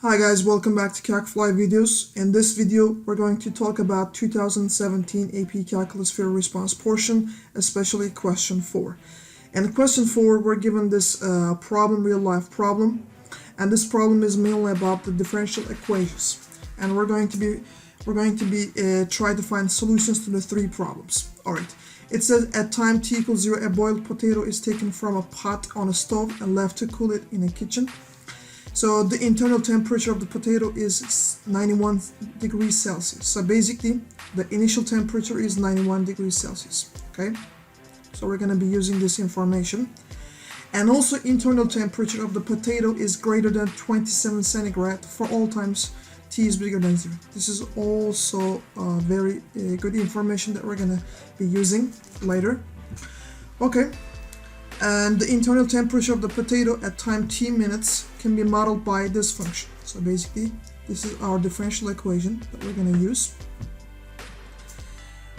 Hi guys, welcome back to CalcFly videos. In this video, we're going to talk about 2017 AP Calculus Fair Response portion, especially question 4. In question 4, we're given this problem, real life problem, and this problem is mainly about the differential equations. And we're going to be try to find solutions to the three problems. All right. It says at time t equals 0, a boiled potato is taken from a pot on a stove and left to cool it in a kitchen. So the internal temperature of the potato is 91 degrees Celsius. So basically, the initial temperature is 91 degrees Celsius. Okay, so we're going to be using this information. And also, internal temperature of the potato is greater than 27 centigrade for all times t is bigger than 0. This is also very good information that we're going to be using later. Okay. And the internal temperature of the potato at time t minutes can be modeled by this function. So basically, this is our differential equation that we're going to use.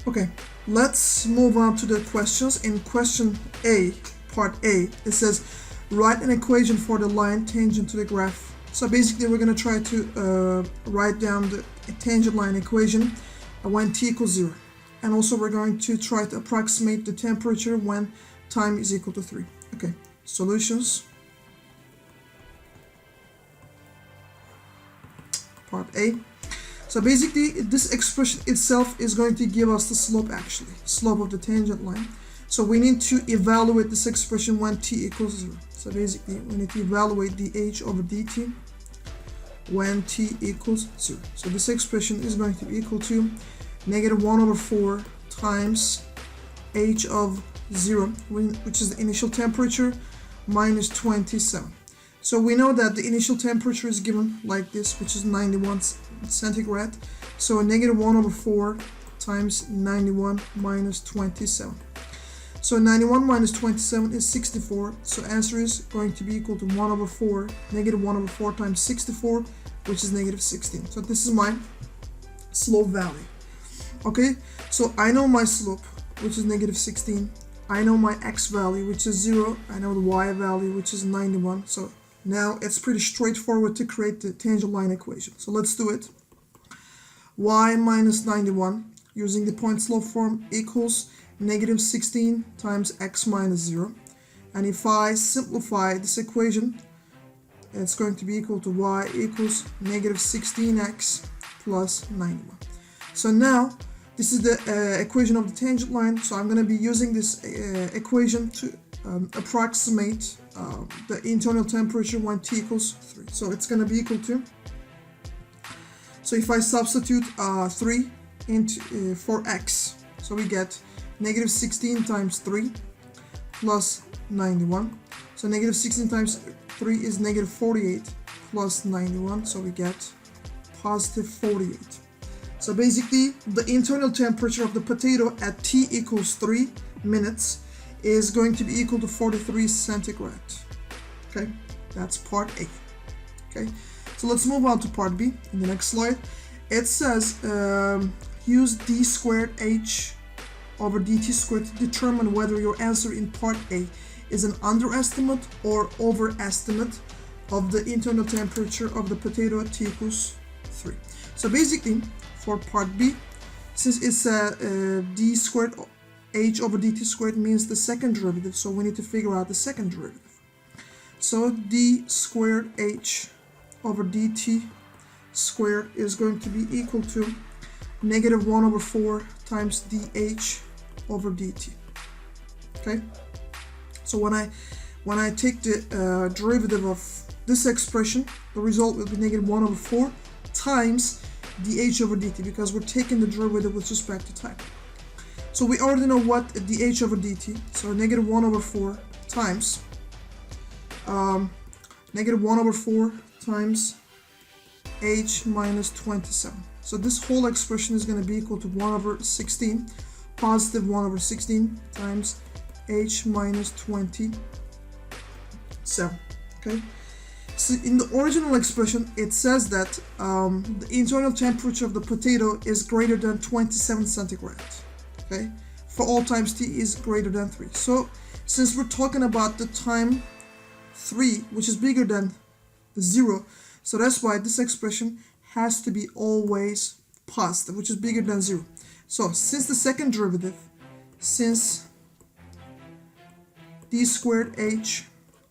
Okay, let's move on to the questions. In question A, part A, it says, write an equation for the line tangent to the graph. So basically, we're going to try to write down the tangent line equation when t equals 0. And also, we're going to try to approximate the temperature when time is equal to 3. Okay, solutions. Part A. So basically, this expression itself is going to give us the slope actually, slope of the tangent line. So we need to evaluate this expression when t equals 0. So basically, we need to evaluate dh over dt when t equals 0. So this expression is going to be equal to negative 1 over 4 times h of 0, which is the initial temperature, minus 27. So we know that the initial temperature is given like this, which is 91 centigrade. So negative 1 over 4 times 91 minus 27. So 91 minus 27 is 64. So answer is going to be equal to 1 over 4, negative 1 over 4 times 64, which is negative 16. So this is my slope value. Okay, so I know my slope, which is negative 16. I know my x value, which is 0. I know the y value, which is 91. So now it's pretty straightforward to create the tangent line equation. So let's do it. Y minus 91 using the point slope form equals negative 16 times x minus 0. And if I simplify this equation, it's going to be equal to y equals negative 16x plus 91. So now, this is the equation of the tangent line, so I'm going to be using this equation to approximate the internal temperature when t equals 3. So it's going to be equal to, so if I substitute 3 into for x, so we get negative 16 times 3 plus 91. So negative 16 times 3 is negative 48 plus 91, so we get positive 48. So basically, the internal temperature of the potato at t equals 3 minutes is going to be equal to 43 centigrade. Okay, that's part A. Okay, so let's move on to part B in the next slide. It says use d squared h over dt squared to determine whether your answer in part A is an underestimate or overestimate of the internal temperature of the potato at t equals 3. So basically, for part B, since it's d squared h over dt squared means the second derivative, so we need to figure out the second derivative. So d squared h over dt squared is going to be equal to negative 1 over 4 times dh over dt. Okay, so when I take the derivative of this expression, the result will be negative 1 over 4 times dh over dt, because we're taking the derivative with respect to time. So we already know what dh over dt, so negative 1 over 4 times negative 1 over 4 times h minus 27. So this whole expression is going to be equal to 1 over 16, positive 1 over 16 times h minus 27. Okay. So in the original expression, it says that the internal temperature of the potato is greater than 27 centigrade. Okay, for all times t is greater than 3. So since we're talking about the time 3, which is bigger than 0, So that's why this expression has to be always positive, which is bigger than 0. So since the second derivative, since d squared h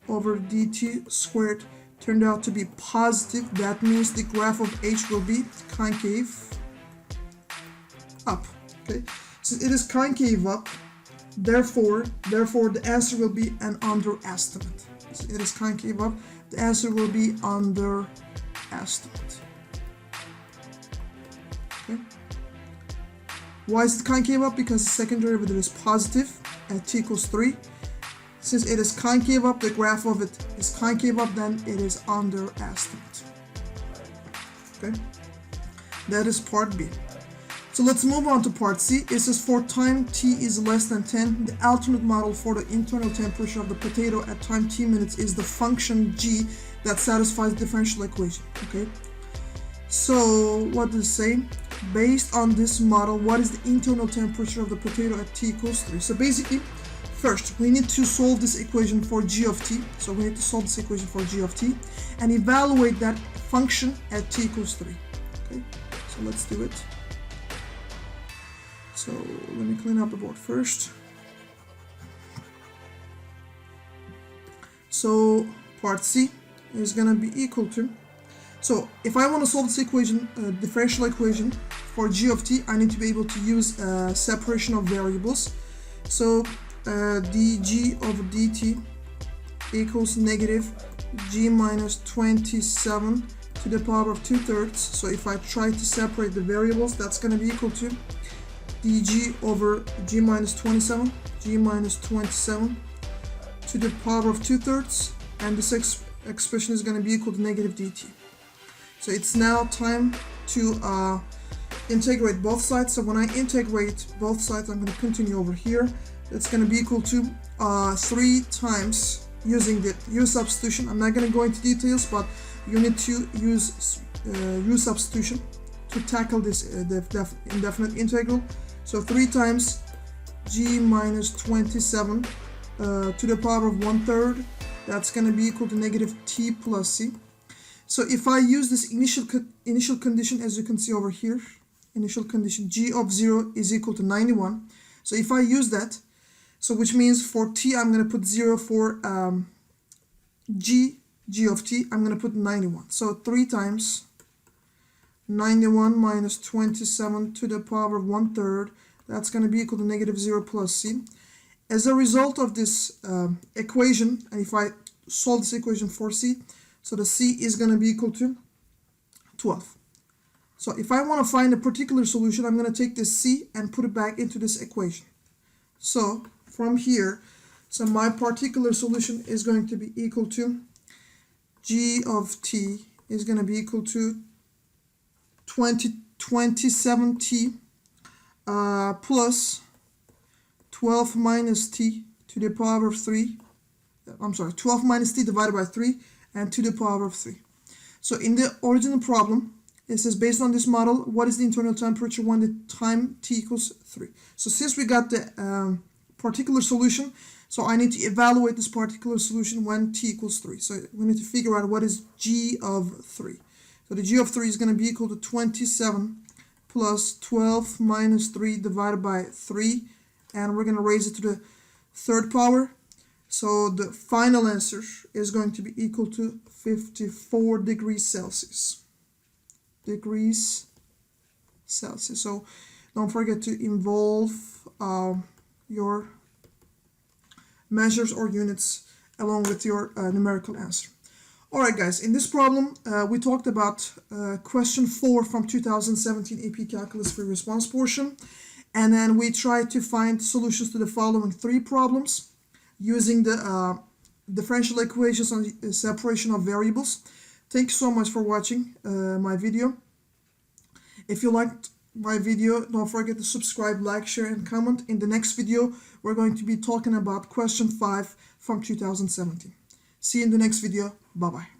over dt squared turned out to be positive, that means the graph of h will be concave up. Okay, since it is concave up, therefore the answer will be an underestimate. So it is concave up, the answer will be underestimate. Okay. Why is it concave up? Because the second derivative is positive at t equals 3. Since it is concave up, the graph of it is concave up, then it is underestimate. Okay, that is part B. So let's move on to part C. It says for time t is less than 10, the alternate model for the internal temperature of the potato at time t minutes is the function g that satisfies the differential equation. Okay, so what does it say? Based on this model, what is the internal temperature of the potato at t equals 3? So basically, first we need to solve this equation for g of t. So we need to solve this equation for g of t and evaluate that function at t equals 3. Okay, so let's do it. So let me clean up the board first. So part C is going to be equal to, so if I want to solve this equation, differential equation for g of t, I need to be able to use separation of variables. So dg over dt equals negative g minus 27 to the power of 2/3. So if I try to separate the variables, that's going to be equal to dg over g minus 27 to the power of 2/3, and this expression is going to be equal to negative dt. So it's now time to integrate both sides. So when I integrate both sides, I'm going to continue over here. It's going to be equal to 3 times using the u substitution. I'm not going to go into details, but you need to use u substitution to tackle this indefinite integral. So 3 times g minus 27 to the power of 1/3, that's going to be equal to negative t plus c. So if I use this initial condition, as you can see over here, initial condition g of 0 is equal to 91. So if I use that, so which means for t I'm going to put 0, for g of t I'm going to put 91. So 3 times 91 minus 27 to the power of 1/3, that's going to be equal to negative 0 plus c. As a result of this equation, and if I solve this equation for c, so the c is going to be equal to 12. So if I want to find a particular solution, I'm going to take this c and put it back into this equation. So from here, so my particular solution is going to be equal to g of t is going to be equal to 27t plus 12 minus t to the power of 3. I'm sorry, 12 minus t divided by 3 and to the power of 3. So in the original problem, it says based on this model, what is the internal temperature when the time t equals 3? So since we got the particular solution, so I need to evaluate this particular solution when t equals 3. So we need to figure out what is g of 3. So the g of 3 is going to be equal to 27 plus 12 minus 3 divided by 3, and we're going to raise it to the 3rd power. So the final answer is going to be equal to 54 degrees Celsius. So don't forget to involve your measures or units along with your numerical answer. Alright guys, in this problem we talked about question 4 from 2017 AP Calculus Free Response portion, and then we tried to find solutions to the following 3 problems using the differential equations on the separation of variables. Thank you so much for watching my video. If you liked my video, don't forget to subscribe, like, share, and comment. In the next video, we're going to be talking about question 5 from 2017. See you in the next video. Bye-bye.